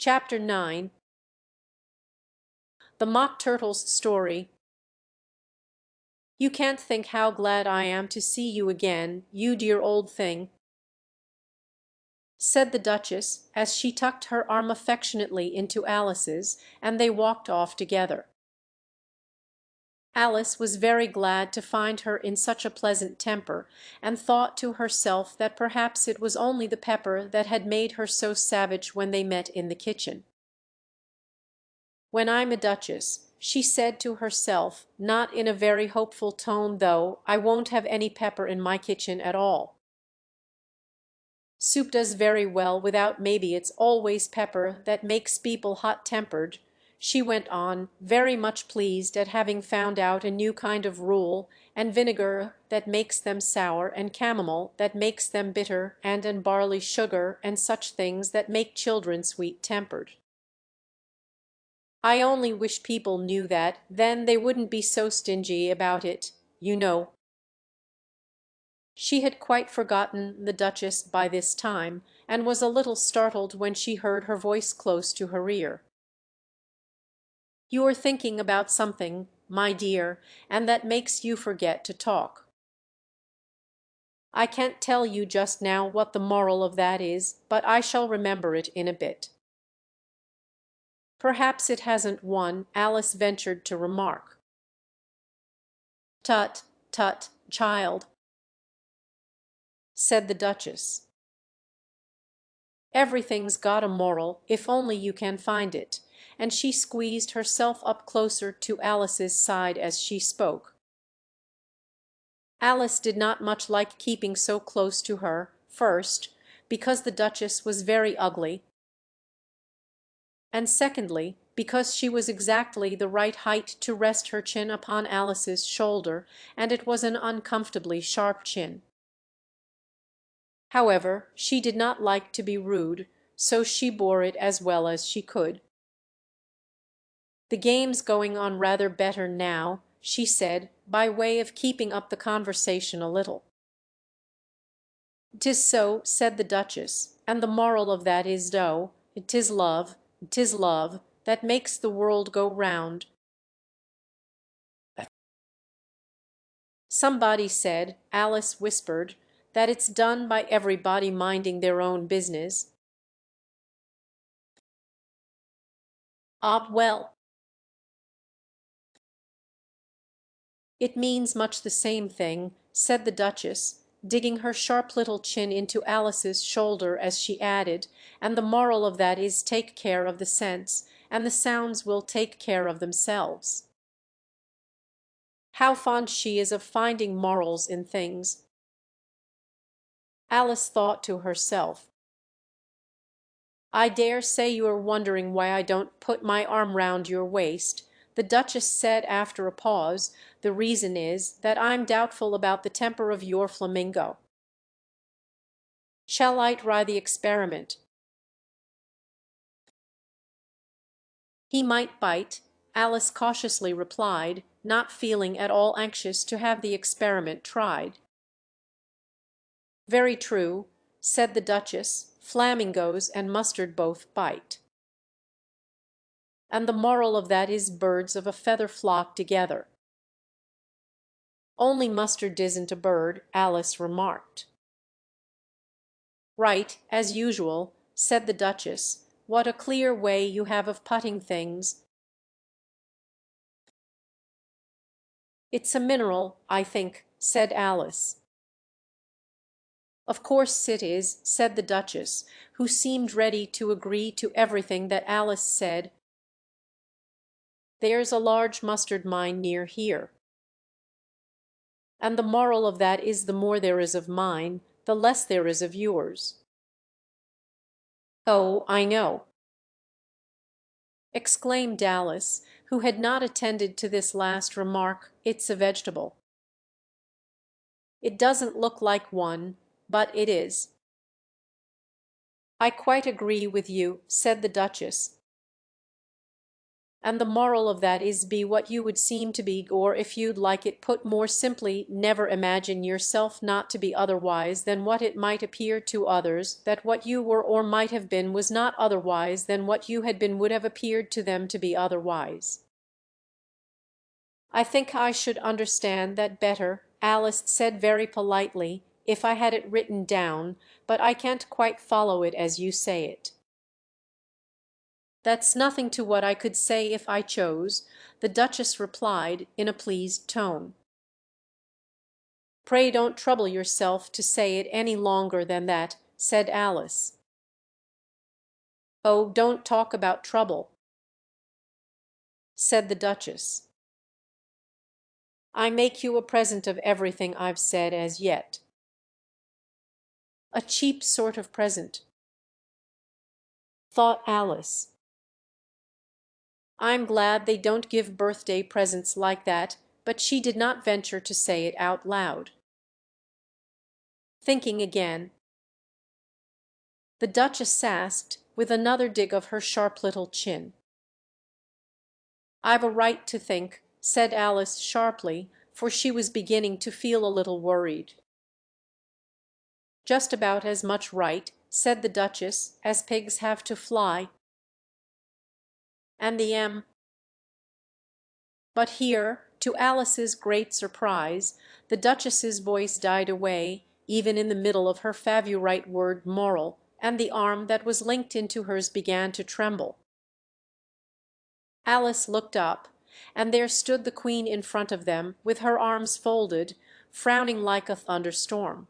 Chapter 9 The Mock Turtle's Story. "You can't think how glad I am to see you again, you dear old thing," said the Duchess, as she tucked her arm affectionately into Alice's, and they walked off together. Alice was very glad to find her in such a pleasant temper, and thought to herself that perhaps it was only the pepper that had made her so savage when they met in the kitchen. "When I'm a duchess," she said to herself, not in a very hopeful tone though, "I won't have any pepper in my kitchen at all. Soup does very well without, maybe it's always pepper that makes people hot-tempered," she went on, very much pleased at having found out a new kind of rule, "and vinegar that makes them sour, and camomile that makes them bitter, and barley sugar, and such things that make children sweet-tempered. I only wish people knew that, then they wouldn't be so stingy about it, you know." She had quite forgotten the Duchess by this time, and was a little startled when she heard her voice close to her ear. "You are thinking about something, my dear, and that makes you forget to talk. I can't tell you just now what the moral of that is, but I shall remember it in a bit." "Perhaps it hasn't one," Alice ventured to remark. "Tut, tut, child," said the Duchess. "Everything's got a moral, if only you can find it," and she squeezed herself up closer to Alice's side as she spoke. Alice did not much like keeping so close to her, first, because the Duchess was very ugly, and secondly, because she was exactly the right height to rest her chin upon Alice's shoulder, and it was an uncomfortably sharp chin. However, she did not like to be rude, so she bore it as well as she could. "The game's going on rather better now," she said, by way of keeping up the conversation a little. "'Tis so," said the Duchess, "and the moral of that is, 'tis love, 'tis love that makes the world go round." "Somebody said," Alice whispered, "that it's done by everybody minding their own business." "Ah, well, it means much the same thing," said the Duchess, digging her sharp little chin into Alice's shoulder as she added, "and the moral of that is, take care of the sense, and the sounds will take care of themselves." How fond she is of finding morals in things! Alice thought to herself. "I dare say you are wondering why I don't put my arm round your waist," the Duchess said after a pause. "The reason is that I'm doubtful about the temper of your flamingo. Shall I try the experiment?" "He might bite," Alice cautiously replied, not feeling at all anxious to have the experiment tried. "Very true," said the Duchess, "flamingoes and mustard both bite. And the moral of that is, birds of a feather flock together." "Only mustard isn't a bird," Alice remarked. "Right, as usual," said the Duchess. "What a clear way you have of putting things." "It's a mineral, I think," said Alice. "Of course it is," said the Duchess, who seemed ready to agree to everything that Alice said. "There's a large mustard mine near here. And the moral of that is, the more there is of mine, the less there is of yours." "Oh, I know," exclaimed Alice, who had not attended to this last remark. "It's a vegetable. It doesn't look like one, but it is." "I quite agree with you," said the Duchess. And the moral of that is be what you would seem to be, or if you'd like it put more simply, never imagine yourself not to be otherwise than what it might appear to others that what you were or might have been was not otherwise than what you had been would have appeared to them to be otherwise. I think I should understand that better, Alice said very politely, if I had it written down, but I can't quite follow it as you say it. That's nothing to what I could say if I chose, the Duchess replied in a pleased tone. Pray don't trouble yourself to say it any longer than that, said Alice. Oh, don't talk about trouble, said the Duchess. I make you a present of everything I've said as yet. A cheap sort of present, thought Alice. I'm glad they don't give birthday presents like that, but she did not venture to say it out loud. Thinking again, the Duchess asked, with another dig of her sharp little chin. I've a right to think, said Alice sharply, for she was beginning to feel a little worried. Just about as much right, said the Duchess, as pigs have to fly. And the But here, to Alice's great surprise, the Duchess's voice died away, even in the middle of her Favorite word moral, and the arm that was linked into hers began to tremble. Alice looked up, and there stood the Queen in front of them, with her arms folded, frowning like a thunderstorm.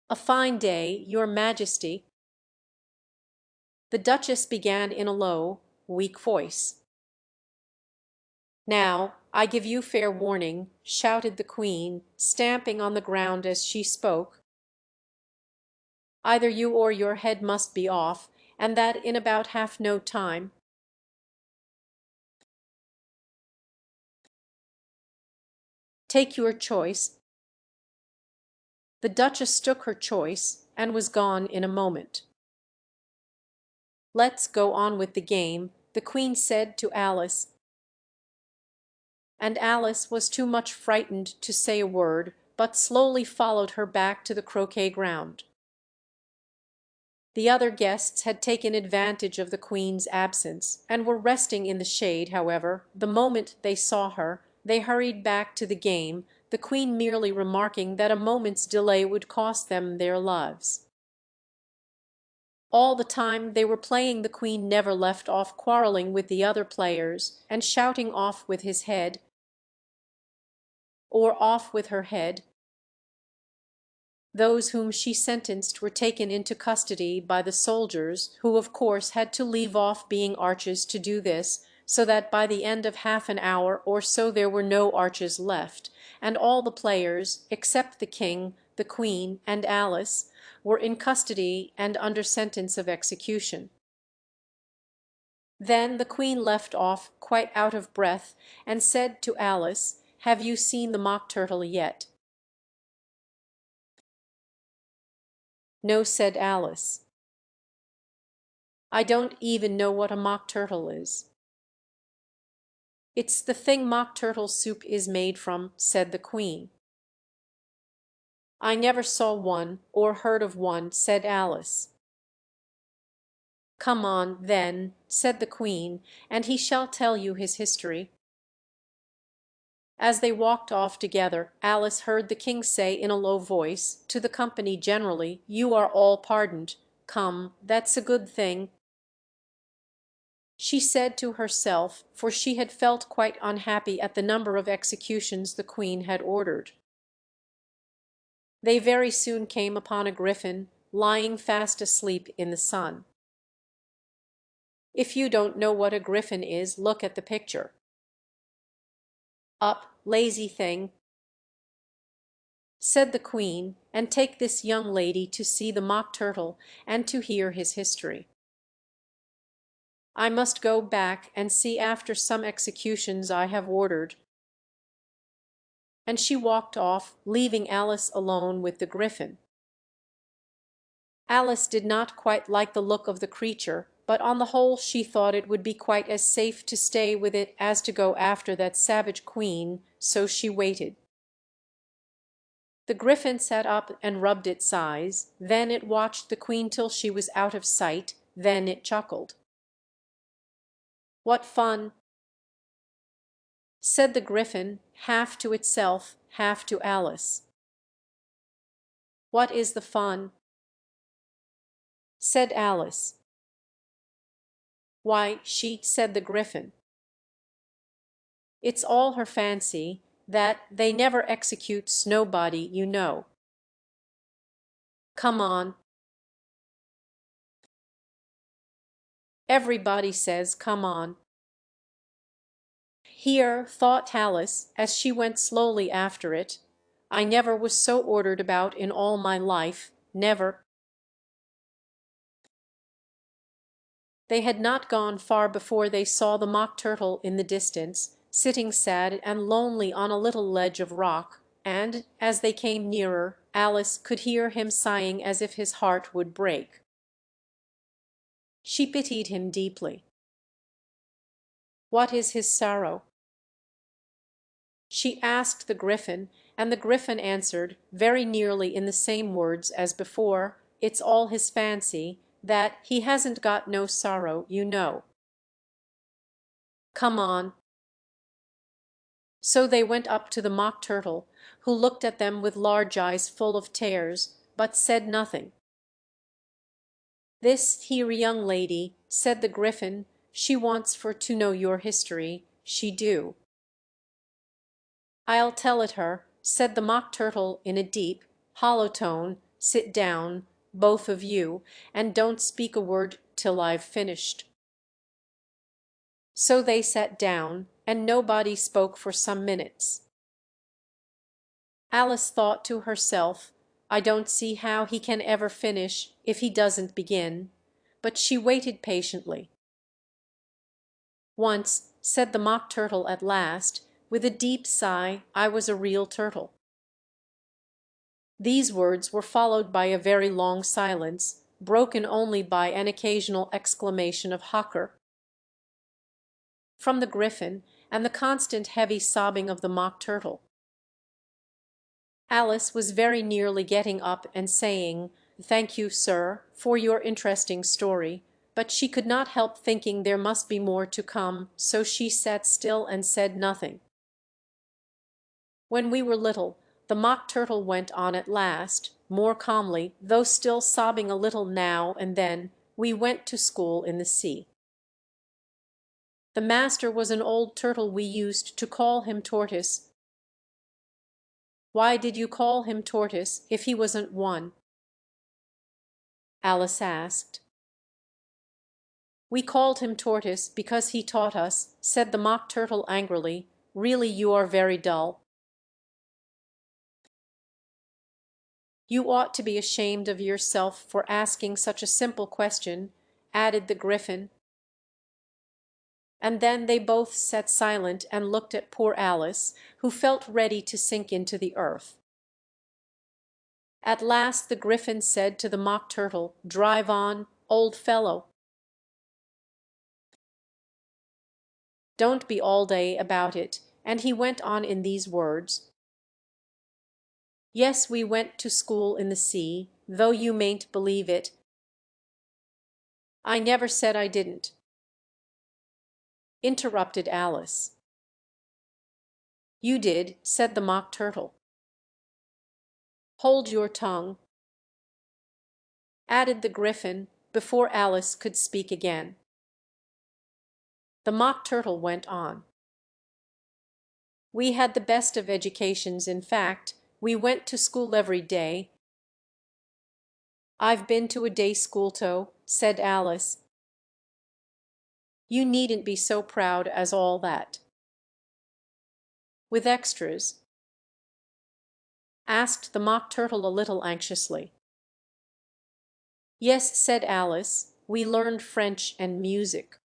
A fine day, Your Majesty. The Duchess began in a low, weak voice. Now, I give you fair warning, shouted the Queen, stamping on the ground as she spoke. Either you or your head must be off, and that in about half no time. Take your choice. The Duchess took her choice, and was gone in a moment. Let's go on with the game, the Queen said to Alice. And Alice was too much frightened to say a word, but slowly followed her back to the croquet ground. The other guests had taken advantage of the Queen's absence, and were resting in the shade. However, the moment they saw her, they hurried back to the game, the Queen merely remarking that a moment's delay would cost them their lives. All the time they were playing the Queen never left off quarrelling with the other players, and shouting off with his head, or off with her head. Those whom she sentenced were taken into custody by the soldiers, who of course had to leave off being arches to do this, so that by the end of half an hour or so there were no arches left, and all the players, except the King, the Queen, and Alice, were in custody and under sentence of execution. Then the Queen left off, quite out of breath, and said to Alice, "Have you seen the Mock Turtle yet?" "No," said Alice. "I don't even know what a Mock Turtle is." "It's the thing Mock Turtle soup is made from," said the Queen. "I never saw one, or heard of one," said Alice. "Come on, then," said the Queen, "and he shall tell you his history." As they walked off together, Alice heard the King say in a low voice, to the company generally, "You are all pardoned. Come, that's a good thing." She said to herself, for she had felt quite unhappy at the number of executions the Queen had ordered. They very soon came upon a griffin, lying fast asleep in the sun. If you don't know what a griffin is, look at the picture. "Up, lazy thing," said the Queen, "and take this young lady to see the Mock Turtle and to hear his history. I must go back and see after some executions I have ordered." And she walked off, leaving Alice alone with the griffin. Alice did not quite like the look of the creature, but on the whole she thought it would be quite as safe to stay with it as to go after that savage queen, so she waited. The griffin sat up and rubbed its eyes, then it watched the queen till she was out of sight, then it chuckled. "What fun!" said the griffin, half to itself, half to Alice. "What is the fun?" said Alice. "Why, said the griffin. "It's all her fancy, that they never executes nobody, you know. Come on." Everybody says come on. Here, thought Alice, as she went slowly after it, I never was so ordered about in all my life, never. They had not gone far before they saw the Mock Turtle in the distance, sitting sad and lonely on a little ledge of rock, and, as they came nearer, Alice could hear him sighing as if his heart would break. She pitied him deeply. "What is his sorrow?" she asked the griffin, and the griffin answered, very nearly in the same words as before, "It's all his fancy, that he hasn't got no sorrow, you know. Come on." So they went up to the Mock Turtle, who looked at them with large eyes full of tears, but said nothing. "This here young lady," said the griffin, "she wants for to know your history, she do." "I'll tell it her," said the Mock Turtle in a deep, hollow tone. "Sit down, both of you, and don't speak a word till I've finished." So they sat down, and nobody spoke for some minutes. Alice thought to herself, "I don't see how he can ever finish if he doesn't begin," but she waited patiently. "Once," said the Mock Turtle at last, with a deep sigh, "I was a real turtle." These words were followed by a very long silence, broken only by an occasional exclamation of "Hocker!" from the griffin, and the constant heavy sobbing of the Mock Turtle. Alice was very nearly getting up and saying, "Thank you, sir, for your interesting story," but she could not help thinking there must be more to come, so she sat still and said nothing. "When we were little," the Mock Turtle went on at last, more calmly, though still sobbing a little now and then, "we went to school in the sea. The master was an old turtle. We used to call him Tortoise." "Why did you call him Tortoise if he wasn't one?" Alice asked. "We called him Tortoise because he taught us," said the Mock Turtle angrily. "Really you are very dull." "You ought to be ashamed of yourself for asking such a simple question," added the griffin. And then they both sat silent and looked at poor Alice, who felt ready to sink into the earth. At last the griffin said to the Mock Turtle, "Drive on, old fellow. Don't be all day about it," and he went on in these words, "Yes, we went to school in the sea, though you mayn't believe it. I never said I didn't," interrupted Alice. "You did," said the Mock Turtle. "Hold your tongue," added the griffin, before Alice could speak again. The Mock Turtle went on. "We had the best of educations, in fact. We went to school every day." "I've been to a day school too," said Alice. "You needn't be so proud as all that." "With extras?" asked the Mock Turtle a little anxiously. "Yes," said Alice, "we learned French and music."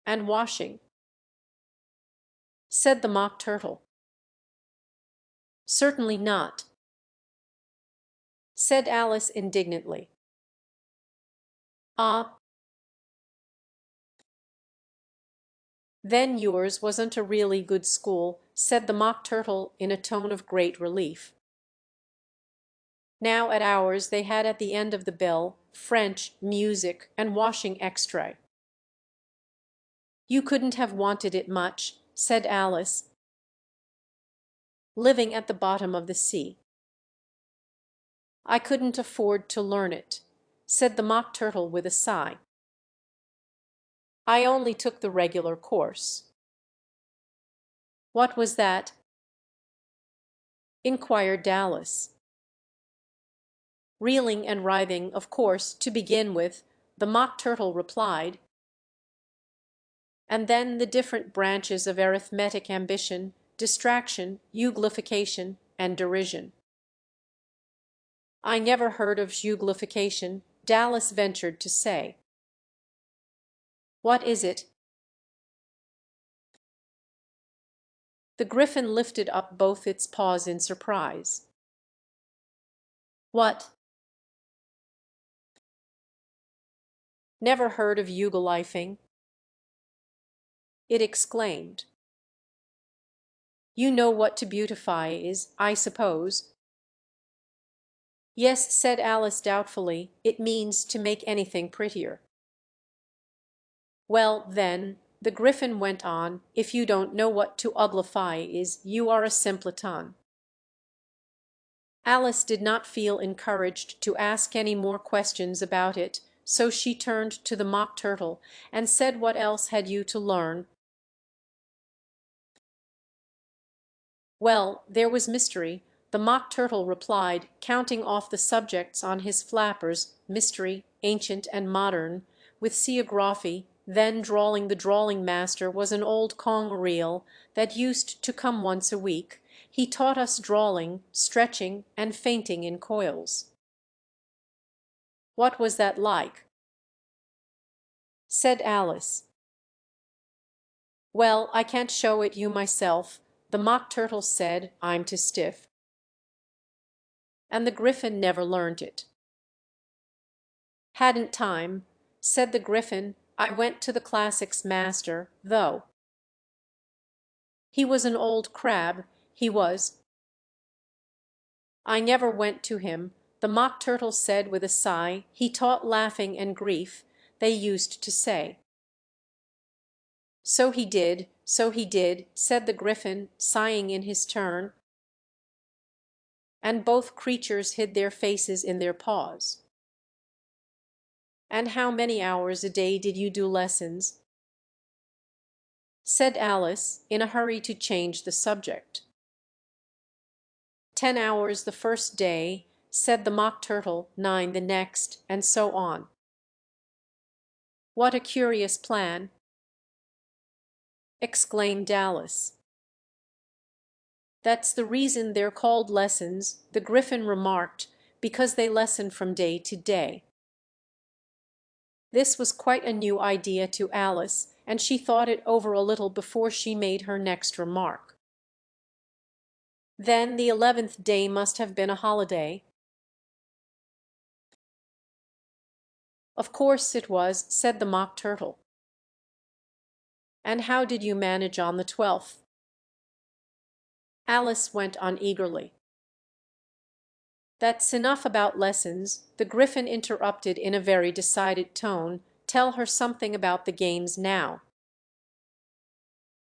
"And washing?" said the Mock Turtle. "Certainly not," said Alice indignantly. "Ah, "Then yours wasn't a really good school," said the Mock Turtle in a tone of great relief. Now at ours they had at the end of the bill French, music, and washing extra. "You couldn't have wanted it much," said Alice. "Living at the bottom of the sea." "I couldn't afford to learn it," said the Mock Turtle with a sigh. "I only took the regular course." "What was that?" inquired Dallas. "Reeling and writhing, of course, to begin with," the Mock Turtle replied. "And then the different branches of arithmetic ambition, distraction, euglification, and derision." "I never heard of euglification," Dallas ventured to say. "What is it?" The Griffin lifted up both its paws in surprise. "What? Never heard of euglifing?" it exclaimed. "You know what to beautify is, I suppose?" "Yes," said Alice doubtfully, "it means to make anything prettier." "Well, then," the Griffin went on, "if you don't know what to uglify is, you are a simpleton." Alice did not feel encouraged to ask any more questions about it, so she turned to the Mock Turtle and said, "What else had you to learn?" "Well, there was mystery," the Mock Turtle replied, counting off the subjects on his flappers, mystery, ancient and modern, with seaography, then drawling. The drawling master was an old Cong reel that used to come once a week. He taught us drawling, stretching, and fainting in coils. "What was that like?" said Alice. "Well, I can't show it you myself," the Mock Turtle said, "I'm too stiff." And the Griffin never learned it. "Hadn't time," said the Griffin. "I went to the classics master, though. He was an old crab, he was." "I never went to him," the Mock Turtle said with a sigh. "He taught laughing and grief, they used to say." "So he did, so he did," said the Griffin, sighing in his turn. And both creatures hid their faces in their paws. "And how many hours a day did you do lessons?" said Alice, in a hurry to change the subject. 10 hours the first day," said the Mock Turtle, 9 the next, and so on. "What a curious plan!" exclaimed Dallas. "That's the reason they're called lessons," the Griffin remarked, "because they lesson from day to day." This was quite a new idea to Alice, and she thought it over a little before she made her next remark. "Then the 11th day must have been a holiday?" "Of course it was," said the Mock Turtle. "And how did you manage on the 12th?" Alice went on eagerly. "That's enough about lessons," the Griffin interrupted in a very decided tone. "Tell her something about the games now."